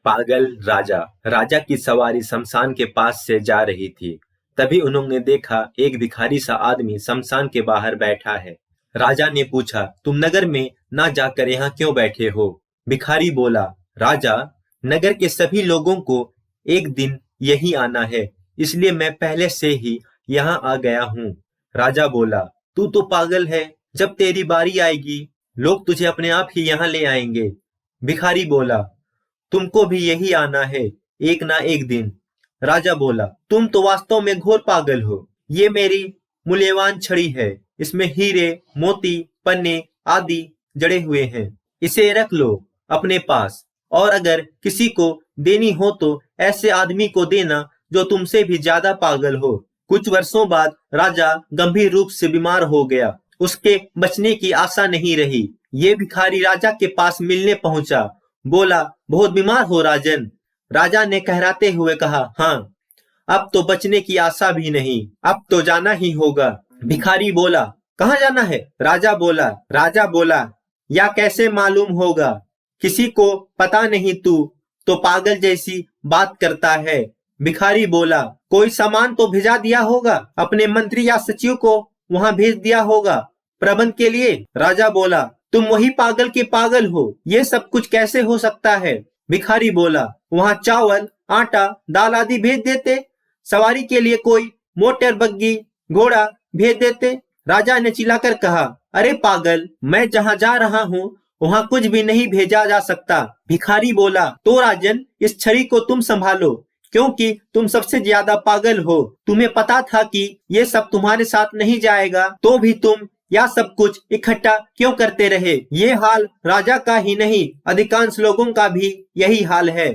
पागल राजा। राजा की सवारी शमशान के पास से जा रही थी। तभी उन्होंने देखा एक भिखारी सा आदमी शमशान के बाहर बैठा है। राजा ने पूछा, तुम नगर में ना जाकर यहाँ क्यों बैठे हो? भिखारी बोला, राजा, नगर के सभी लोगों को एक दिन यही आना है, इसलिए मैं पहले से ही यहाँ आ गया हूँ। राजा बोला, तू तो पागल है, जब तेरी बारी आएगी लोग तुझे अपने आप ही यहाँ ले आएंगे। भिखारी बोला, तुमको भी यही आना है, एक ना एक दिन। राजा बोला, तुम तो वास्तव में घोर पागल हो। ये मेरी मूल्यवान छड़ी है, इसमें हीरे, मोती, पन्ने आदि जड़े हुए हैं। इसे रख लो अपने पास, और अगर किसी को देनी हो तो ऐसे आदमी को देना जो तुमसे भी ज्यादा पागल हो। कुछ वर्षों बाद राजा गंभीर रूप से बीमार हो गया। उसके बचने की आशा नहीं रही। ये भिखारी राजा के पास मिलने पहुंचा। बोला, बहुत बीमार हो राजन? राजा ने कहराते हुए कहा, हाँ, अब तो बचने की आशा भी नहीं, अब तो जाना ही होगा। भिखारी बोला, कहाँ जाना है? राजा बोला, या कैसे मालूम होगा, किसी को पता नहीं, तू तो पागल जैसी बात करता है। भिखारी बोला, कोई सामान तो भेजा दिया होगा, अपने मंत्री या सचिव को वहां भेज दिया होगा प्रबंध के लिए। राजा बोला, तुम वही पागल के पागल हो, ये सब कुछ कैसे हो सकता है? भिखारी बोला, वहां चावल, आटा, दाल आदि भेज देते, सवारी के लिए कोई मोटर बग्गी, घोड़ा भेज देते। राजा ने चिल्लाकर कहा, अरे पागल, मैं जहाँ जा रहा हूँ वहाँ कुछ भी नहीं भेजा जा सकता। भिखारी बोला, तो राजन, इस छड़ी को तुम संभालो, क्योंकि तुम सबसे ज्यादा पागल हो। तुम्हें पता था कि ये सब तुम्हारे साथ नहीं जाएगा, तो भी तुम यह सब कुछ इकट्ठा क्यों करते रहे? ये हाल राजा का ही नहीं, अधिकांश लोगों का भी यही हाल है।